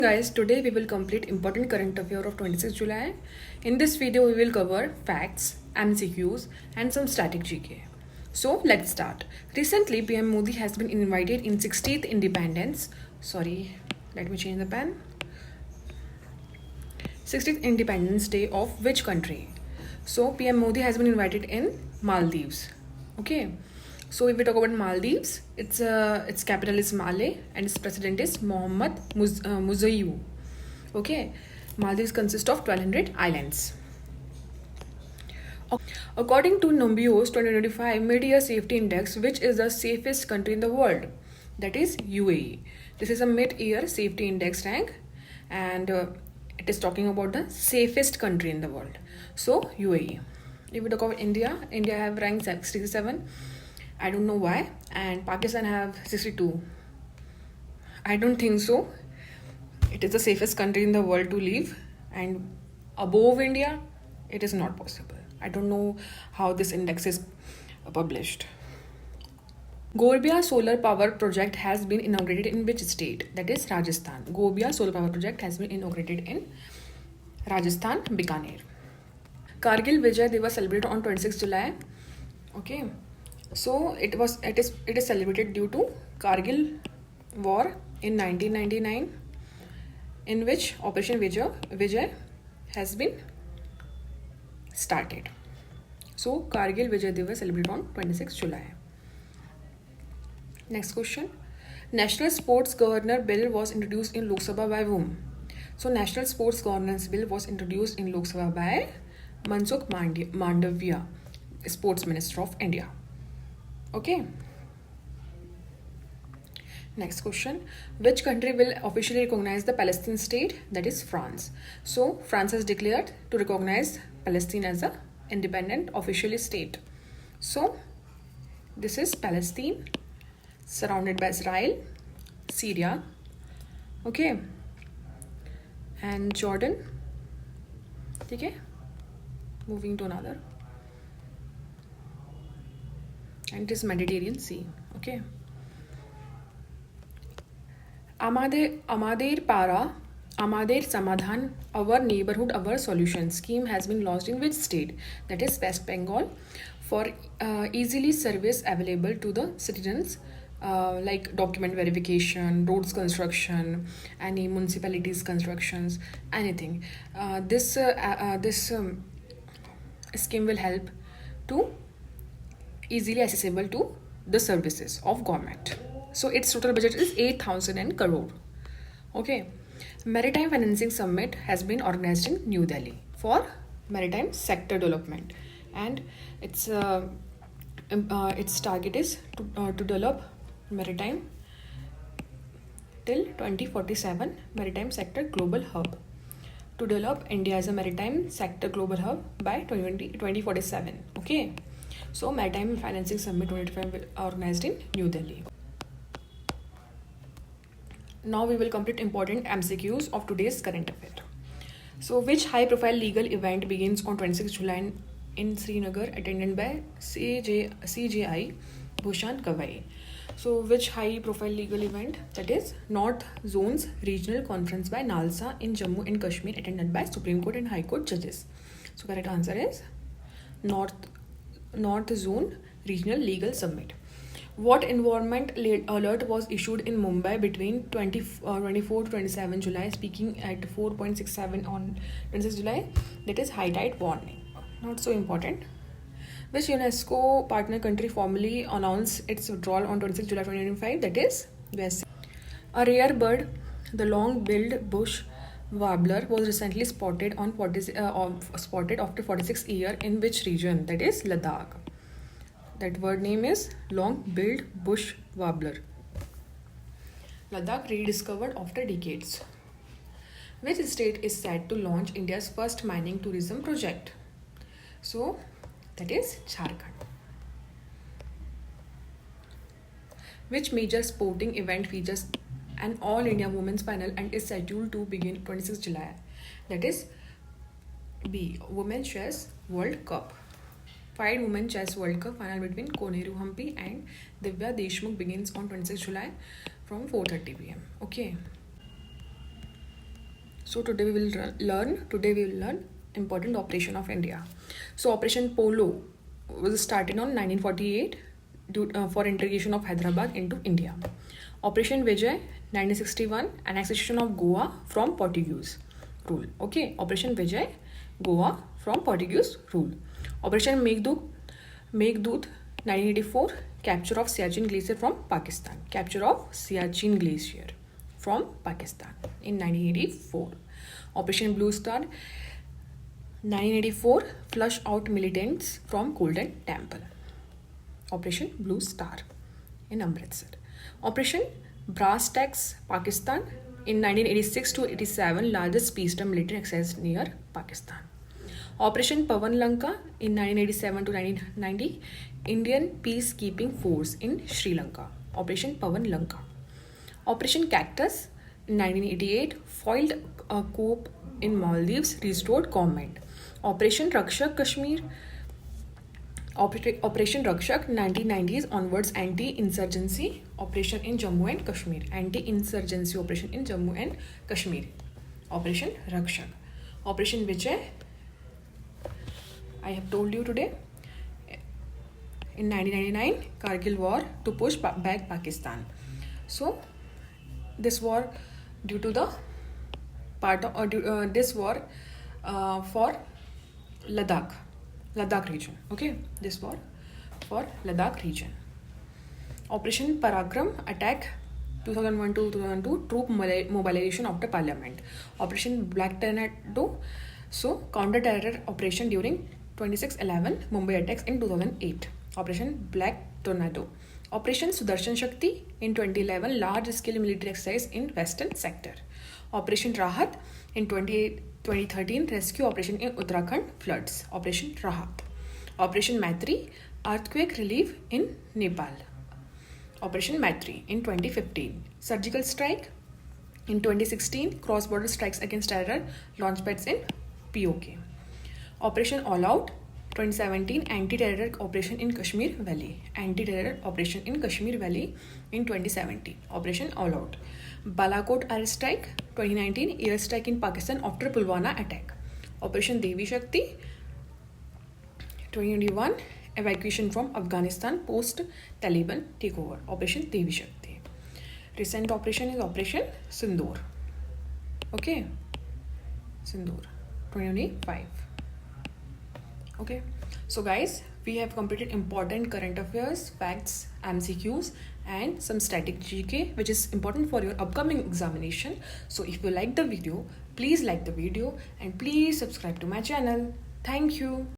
Guys, today we will complete important current affair of 26 July. In this video, we will cover facts, MCQs, and some static GK. So let's start. Recently, PM Modi has been invited in 60th Independence. Sorry, let me change the pen. 60th Independence Day of which country? So PM Modi has been invited in Maldives. Okay. So if we talk about Maldives, its capital is Malé and its president is Mohammad Muzayyu. Okay, Maldives consists of 1,200 islands. According to Numbio's 2025 Mid-Year Safety Index, which is the safest country in the world? That is UAE. This is a mid-year safety index rank, and it is talking about the safest country in the world. So UAE. If we talk about India, India have ranked 67. I don't know why. And Pakistan have 62. I don't think so. It is the safest country in the world to live. And above India, it is not possible. I don't know how this index is published. Gorbia Solar Power Project has been inaugurated in which state? That is Rajasthan. Gorbia Solar Power Project has been inaugurated in Rajasthan, Bikaner. Kargil Vijay Divas celebrated on 26 July. Okay. So it is celebrated due to Kargil war in 1999, in which Operation Vijay has been started. So Kargil Vijay Divas celebrated on 26 July. Next question. National Sports Governor Bill was introduced in Lok Sabha by whom? So National Sports Governance Bill was introduced in Lok Sabha by Mansukh Mandavia, Sports Minister of India. Okay. Next question. Which country will officially recognize the Palestine state? That is France. So France has declared to recognize Palestine as a independent officially state. So this is Palestine, surrounded by Israel, Syria, okay, and Jordan. Okay. Moving to another. And it is Mediterranean Sea. Okay. Amader Samadhan, Our Neighborhood, Our Solution scheme has been launched in which state? That is West Bengal, for easily service available to the citizens, like document verification, roads construction, any municipalities constructions, anything. This scheme will help to easily accessible to the services of government. So its total budget is 8,000 crore. Okay. Maritime Financing Summit has been organized in New Delhi for maritime sector development, and its target is to develop maritime till 2047 maritime sector global hub, to develop India as a maritime sector global hub by 2047. Okay. So Maritime Financing Summit 2025 organized in New Delhi. Now we will complete important MCQs of today's current affair. So which high profile legal event begins on 26 July in Srinagar, attended by CJI Bhushan Kawai? So which high profile legal event? That is North Zones Regional Conference by NALSA in Jammu and Kashmir, attended by Supreme Court and High Court judges. So correct answer is North Zone Regional Legal Summit. What environment alert was issued in Mumbai between 24 to 27 July, speaking at 4.67 on 26 July? That is high tide warning. Not so important. Which UNESCO partner country formally announced its withdrawal on 26 July 2025? That is USA. A rare bird, the long-billed bush warbler, was recently spotted after 46 years in which region? That is Ladakh. That bird name is long-billed bush warbler. Ladakh rediscovered after decades. Which state is set to launch India's first mining tourism project? So that is Jharkhand. Which major sporting event features an All India Women's Final and is scheduled to begin 26 July? That is B. Women's Chess World Cup. 5 Women Chess World Cup final between Koneru Hampi and Divya Deshmukh begins on 26 July from 4:30 p.m. Okay. So today we will learn important operation of India. So Operation Polo was started on 1948 for integration of Hyderabad into India. Operation Vijay 1961, annexation of Goa from Portuguese rule. Okay, Operation Vijay, Goa from Portuguese rule. Operation Meghdoot 1984, capture of Siachen Glacier from Pakistan. Capture of Siachen Glacier from Pakistan in 1984. Operation Blue Star 1984, flush out militants from Golden Temple. Operation Blue Star in Amritsar. Operation Brass Tacks, Pakistan in 1986 to 87, largest peacetime military exercise near Pakistan. Operation Pavan Lanka in 1987 to 1990, Indian peacekeeping force in Sri Lanka. Operation Pavan Lanka. Operation Cactus in 1988, foiled a coup in Maldives, restored government. Operation Rakshak Kashmir. Operation Rakshak 1990s onwards, anti-insurgency operation in Jammu and Kashmir. Anti-insurgency operation in Jammu and Kashmir. Operation Rakshak. Operation Vijay, I have told you today. In 1999, Kargil war to push back Pakistan. So this war due to the part of this war for Ladakh region. Okay, this war for Ladakh region. Operation Parakram attack 2001 to 2002, troop mobilization after parliament. Operation Black Tornado, so counter-terror operation during 26/11 Mumbai attacks in 2008. Operation Black Tornado. Operation Sudarshan Shakti in 2011, large-scale military exercise in western sector. Operation Rahat in 2013, rescue operation in Uttarakhand floods. Operation Rahat. Operation Maitri, earthquake relief in Nepal. Operation Maitri in 2015, surgical strike in 2016, cross-border strikes against terror, launchpads in POK. Operation All Out 2017, anti-terror operation in Kashmir Valley. Anti-terror operation in Kashmir Valley in 2017. Operation All Out. Balakot airstrike 2019, airstrike in Pakistan after Pulwama attack. Operation Devi Shakti 2021, evacuation from Afghanistan post Taliban takeover. Operation Devi Shakti. Recent operation is Operation Sindoor. Okay, Sindoor 2025. Okay, so guys, we have completed important current affairs, facts, MCQs, and some static GK, which is important for your upcoming examination. So if you like the video, please like the video and please subscribe to my channel. Thank you.